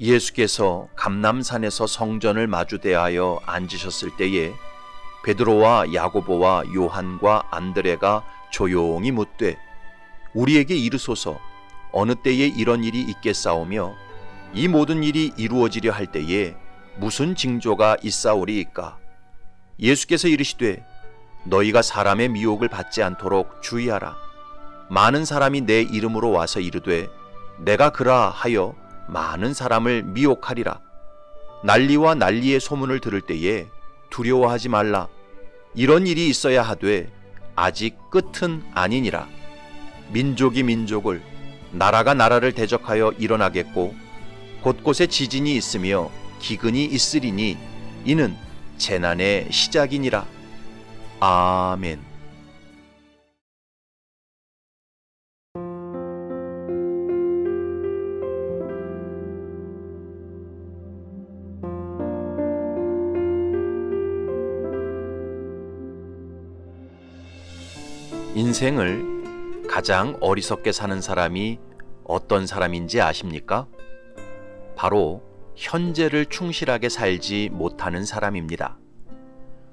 예수께서 감람산에서 성전을 마주 대하여 앉으셨을 때에 베드로와 야고보와 요한과 안드레가 조용히 묻되 우리에게 이르소서 어느 때에 이런 일이 있겠사오며 이 모든 일이 이루어지려 할 때에 무슨 징조가 있사오리이까? 예수께서 이르시되 너희가 사람의 미혹을 받지 않도록 주의하라. 많은 사람이 내 이름으로 와서 이르되 내가 그라 하여 많은 사람을 미혹하리라. 난리와 난리의 소문을 들을 때에 두려워하지 말라. 이런 일이 있어야 하되 아직 끝은 아니니라. 민족이 민족을, 나라가 나라를 대적하여 일어나겠고 곳곳에 지진이 있으며 기근이 있으리니 이는 재난의 시작이니라. 아멘. 인생을 가장 어리석게 사는 사람이 어떤 사람인지 아십니까? 바로 현재를 충실하게 살지 못하는 사람입니다.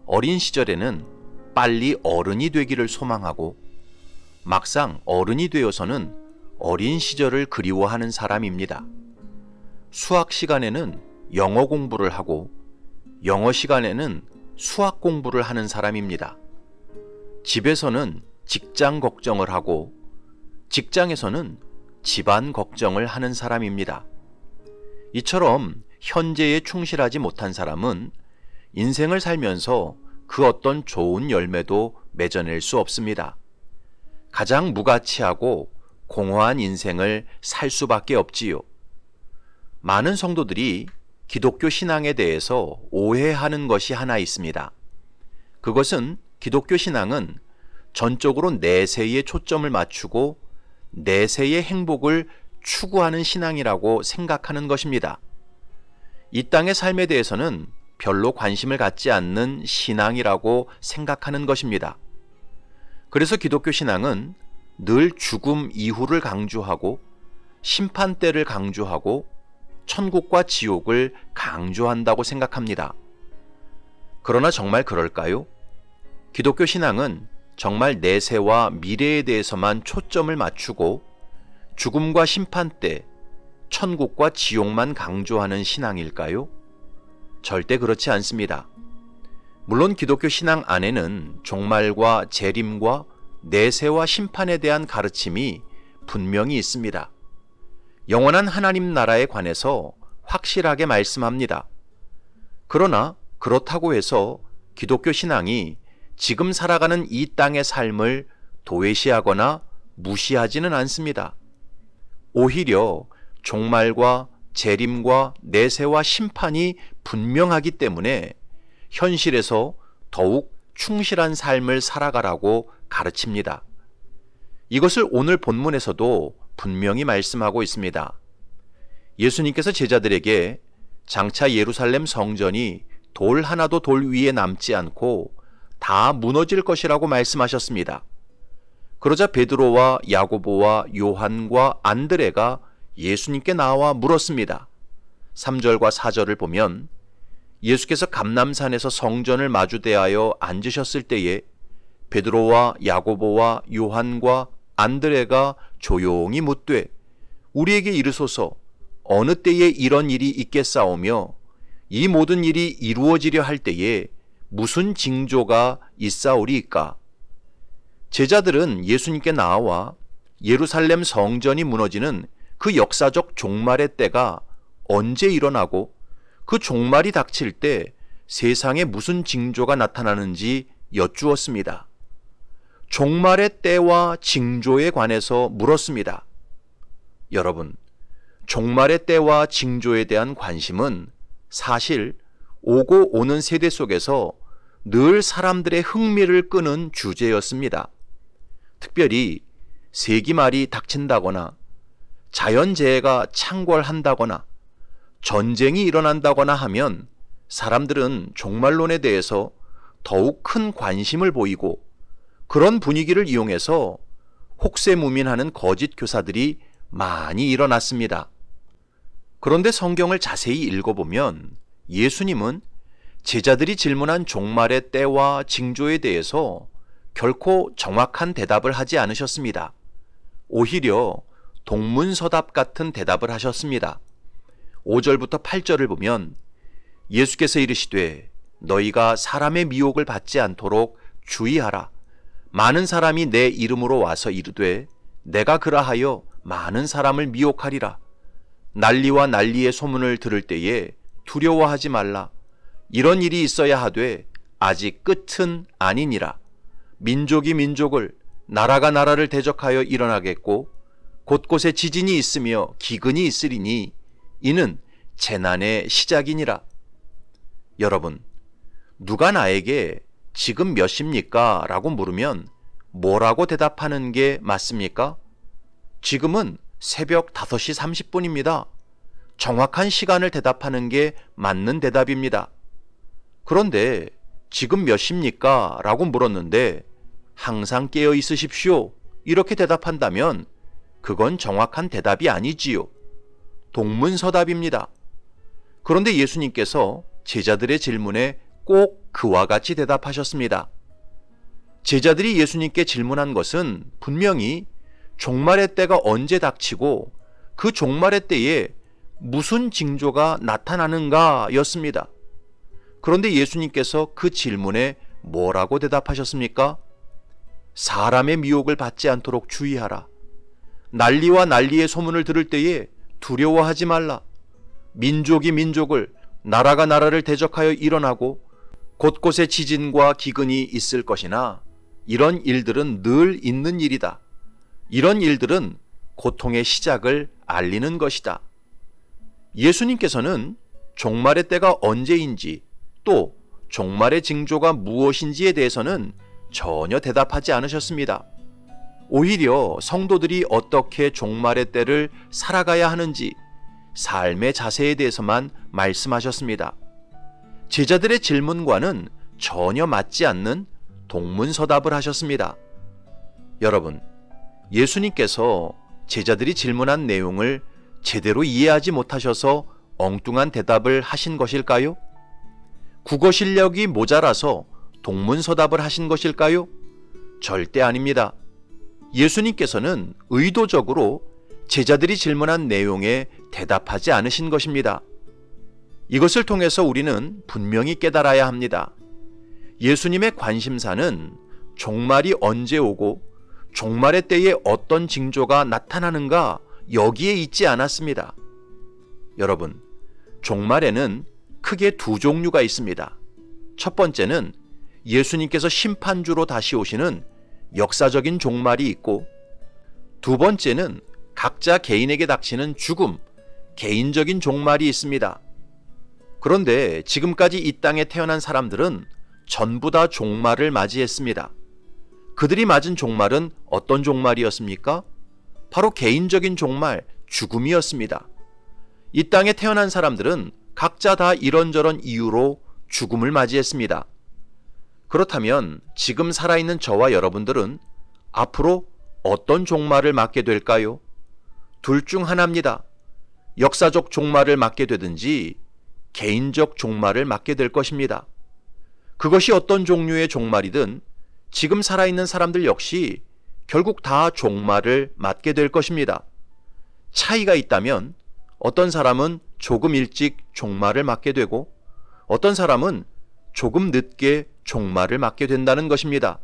어린 시절에는 빨리 어른이 되기를 소망하고 막상 어른이 되어서는 어린 시절을 그리워하는 사람입니다. 수학 시간에는 영어 공부를 하고 영어 시간에는 수학 공부를 하는 사람입니다. 집에서는 직장 걱정을 하고 직장에서는 집안 걱정을 하는 사람입니다. 이처럼 현재에 충실하지 못한 사람은 인생을 살면서 그 어떤 좋은 열매도 맺어낼 수 없습니다. 가장 무가치하고 공허한 인생을 살 수밖에 없지요. 많은 성도들이 기독교 신앙에 대해서 오해하는 것이 하나 있습니다. 그것은 기독교 신앙은 전적으로 내세에 초점을 맞추고 내세의 행복을 추구하는 신앙이라고 생각하는 것입니다. 이 땅의 삶에 대해서는 별로 관심을 갖지 않는 신앙이라고 생각하는 것입니다. 그래서 기독교 신앙은 늘 죽음 이후를 강조하고 심판대를 강조하고 천국과 지옥을 강조한다고 생각합니다. 그러나 정말 그럴까요? 기독교 신앙은 정말 내세와 미래에 대해서만 초점을 맞추고 죽음과 심판대, 천국과 지옥만 강조하는 신앙일까요? 절대 그렇지 않습니다. 물론 기독교 신앙 안에는 종말과 재림과 내세와 심판에 대한 가르침이 분명히 있습니다. 영원한 하나님 나라에 관해서 확실하게 말씀합니다. 그러나 그렇다고 해서 기독교 신앙이 지금 살아가는 이 땅의 삶을 도외시하거나 무시하지는 않습니다. 오히려 종말과 재림과 내세와 심판이 분명하기 때문에 현실에서 더욱 충실한 삶을 살아가라고 가르칩니다. 이것을 오늘 본문에서도 분명히 말씀하고 있습니다. 예수님께서 제자들에게 장차 예루살렘 성전이 돌 하나도 돌 위에 남지 않고 다 무너질 것이라고 말씀하셨습니다. 그러자 베드로와 야고보와 요한과 안드레가 예수님께 나와 물었습니다. 3절과 4절을 보면 예수께서 감람산에서 성전을 마주 대하여 앉으셨을 때에 베드로와 야고보와 요한과 안드레가 조용히 묻되 우리에게 이르소서 어느 때에 이런 일이 있겠사오며 이 모든 일이 이루어지려 할 때에 무슨 징조가 있사오리이까? 제자들은 예수님께 나와 예루살렘 성전이 무너지는 그 역사적 종말의 때가 언제 일어나고 그 종말이 닥칠 때 세상에 무슨 징조가 나타나는지 여쭈었습니다. 종말의 때와 징조에 관해서 물었습니다. 여러분, 종말의 때와 징조에 대한 관심은 사실 오고 오는 세대 속에서 늘 사람들의 흥미를 끄는 주제였습니다. 특별히 세기말이 닥친다거나 자연재해가 창궐한다거나 전쟁이 일어난다거나 하면 사람들은 종말론에 대해서 더욱 큰 관심을 보이고 그런 분위기를 이용해서 혹세무민하는 거짓 교사들이 많이 일어났습니다. 그런데 성경을 자세히 읽어보면 예수님은 제자들이 질문한 종말의 때와 징조에 대해서 결코 정확한 대답을 하지 않으셨습니다. 오히려 동문서답 같은 대답을 하셨습니다. 5절부터 8절을 보면 예수께서 이르시되 너희가 사람의 미혹을 받지 않도록 주의하라. 많은 사람이 내 이름으로 와서 이르되 내가 그라하여 많은 사람을 미혹하리라. 난리와 난리의 소문을 들을 때에 두려워하지 말라. 이런 일이 있어야 하되 아직 끝은 아니니라. 민족이 민족을, 나라가 나라를 대적하여 일어나겠고 곳곳에 지진이 있으며 기근이 있으리니 이는 재난의 시작이니라. 여러분, 누가 나에게 지금 몇 시입니까? 라고 물으면 뭐라고 대답하는 게 맞습니까? 지금은 새벽 5시 30분입니다. 정확한 시간을 대답하는 게 맞는 대답입니다. 그런데 지금 몇 시입니까? 라고 물었는데 항상 깨어 있으십시오. 이렇게 대답한다면 그건 정확한 대답이 아니지요. 동문서답입니다. 그런데 예수님께서 제자들의 질문에 꼭 그와 같이 대답하셨습니다. 제자들이 예수님께 질문한 것은 분명히 종말의 때가 언제 닥치고 그 종말의 때에 무슨 징조가 나타나는가 였습니다. 그런데 예수님께서 그 질문에 뭐라고 대답하셨습니까? 사람의 미혹을 받지 않도록 주의하라. 난리와 난리의 소문을 들을 때에 두려워하지 말라. 민족이 민족을, 나라가 나라를 대적하여 일어나고 곳곳에 지진과 기근이 있을 것이나 이런 일들은 늘 있는 일이다. 이런 일들은 고통의 시작을 알리는 것이다. 예수님께서는 종말의 때가 언제인지 또 종말의 징조가 무엇인지에 대해서는 전혀 대답하지 않으셨습니다. 오히려 성도들이 어떻게 종말의 때를 살아가야 하는지 삶의 자세에 대해서만 말씀하셨습니다. 제자들의 질문과는 전혀 맞지 않는 동문서답을 하셨습니다. 여러분, 예수님께서 제자들이 질문한 내용을 제대로 이해하지 못하셔서 엉뚱한 대답을 하신 것일까요? 국어 실력이 모자라서 동문서답을 하신 것일까요? 절대 아닙니다. 예수님께서는 의도적으로 제자들이 질문한 내용에 대답하지 않으신 것입니다. 이것을 통해서 우리는 분명히 깨달아야 합니다. 예수님의 관심사는 종말이 언제 오고 종말의 때에 어떤 징조가 나타나는가 여기에 있지 않았습니다. 여러분, 종말에는 크게 두 종류가 있습니다. 첫 번째는 예수님께서 심판주로 다시 오시는 역사적인 종말이 있고, 두 번째는 각자 개인에게 닥치는 죽음, 개인적인 종말이 있습니다. 그런데 지금까지 이 땅에 태어난 사람들은 전부 다 종말을 맞이했습니다. 그들이 맞은 종말은 어떤 종말이었습니까? 바로 개인적인 종말, 죽음이었습니다. 이 땅에 태어난 사람들은 각자 다 이런저런 이유로 죽음을 맞이했습니다. 그렇다면 지금 살아있는 저와 여러분들은 앞으로 어떤 종말을 맞게 될까요? 둘 중 하나입니다. 역사적 종말을 맞게 되든지 개인적 종말을 맞게 될 것입니다. 그것이 어떤 종류의 종말이든 지금 살아있는 사람들 역시 결국 다 종말을 맞게 될 것입니다. 차이가 있다면 어떤 사람은 조금 일찍 종말을 맞게 되고 어떤 사람은 조금 늦게 종말을 맞게 된다는 것입니다.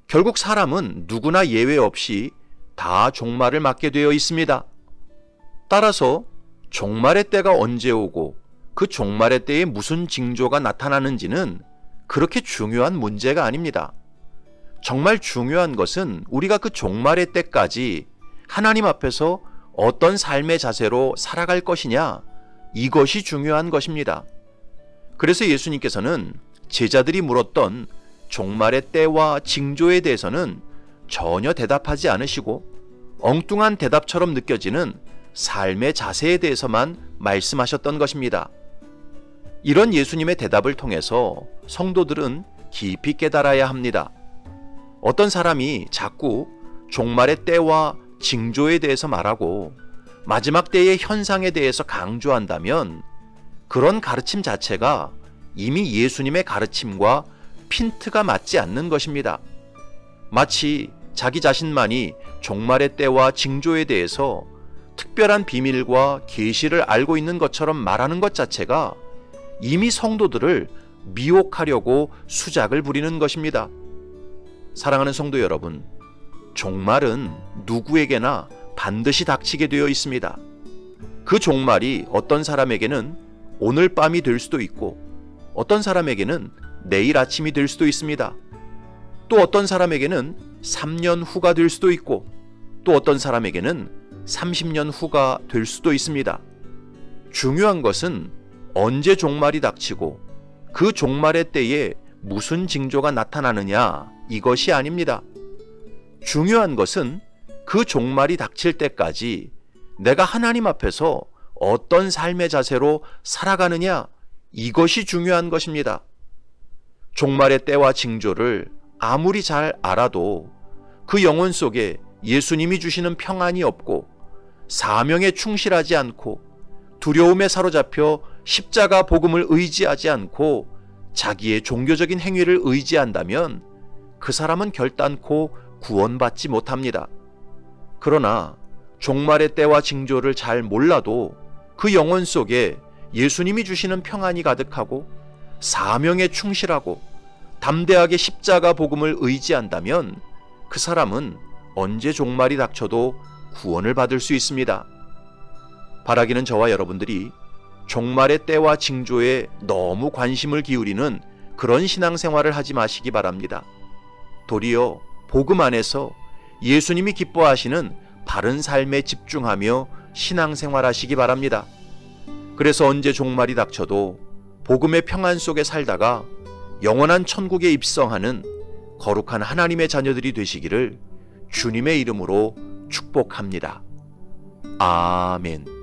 결국 사람은 누구나 예외 없이 다 종말을 맞게 되어 있습니다. 따라서 종말의 때가 언제 오고 그 종말의 때에 무슨 징조가 나타나는지는 그렇게 중요한 문제가 아닙니다. 정말 중요한 것은 우리가 그 종말의 때까지 하나님 앞에서 어떤 삶의 자세로 살아갈 것이냐, 이것이 중요한 것입니다. 그래서 예수님께서는 제자들이 물었던 종말의 때와 징조에 대해서는 전혀 대답하지 않으시고 엉뚱한 대답처럼 느껴지는 삶의 자세에 대해서만 말씀하셨던 것입니다. 이런 예수님의 대답을 통해서 성도들은 깊이 깨달아야 합니다. 어떤 사람이 자꾸 종말의 때와 징조에 대해서 말하고 마지막 때의 현상에 대해서 강조한다면 그런 가르침 자체가 이미 예수님의 가르침과 핀트가 맞지 않는 것입니다. 마치 자기 자신만이 종말의 때와 징조에 대해서 특별한 비밀과 계시를 알고 있는 것처럼 말하는 것 자체가 이미 성도들을 미혹하려고 수작을 부리는 것입니다. 사랑하는 성도 여러분, 종말은 누구에게나 반드시 닥치게 되어 있습니다. 그 종말이 어떤 사람에게는 오늘 밤이 될 수도 있고 어떤 사람에게는 내일 아침이 될 수도 있습니다. 또 어떤 사람에게는 3년 후가 될 수도 있고 또 어떤 사람에게는 30년 후가 될 수도 있습니다. 중요한 것은 언제 종말이 닥치고 그 종말의 때에 무슨 징조가 나타나느냐 이것이 아닙니다. 중요한 것은 그 종말이 닥칠 때까지 내가 하나님 앞에서 어떤 삶의 자세로 살아가느냐 이것이 중요한 것입니다. 종말의 때와 징조를 아무리 잘 알아도 그 영혼 속에 예수님이 주시는 평안이 없고 사명에 충실하지 않고 두려움에 사로잡혀 십자가 복음을 의지하지 않고 자기의 종교적인 행위를 의지한다면 그 사람은 결단코 구원받지 못합니다. 그러나 종말의 때와 징조를 잘 몰라도 그 영혼 속에 예수님이 주시는 평안이 가득하고 사명에 충실하고 담대하게 십자가 복음을 의지한다면 그 사람은 언제 종말이 닥쳐도 구원을 받을 수 있습니다. 바라기는 저와 여러분들이 종말의 때와 징조에 너무 관심을 기울이는 그런 신앙생활을 하지 마시기 바랍니다. 도리어 복음 안에서 예수님이 기뻐하시는 바른 삶에 집중하며 신앙생활하시기 바랍니다. 그래서 언제 종말이 닥쳐도 복음의 평안 속에 살다가 영원한 천국에 입성하는 거룩한 하나님의 자녀들이 되시기를 주님의 이름으로 축복합니다. 아멘.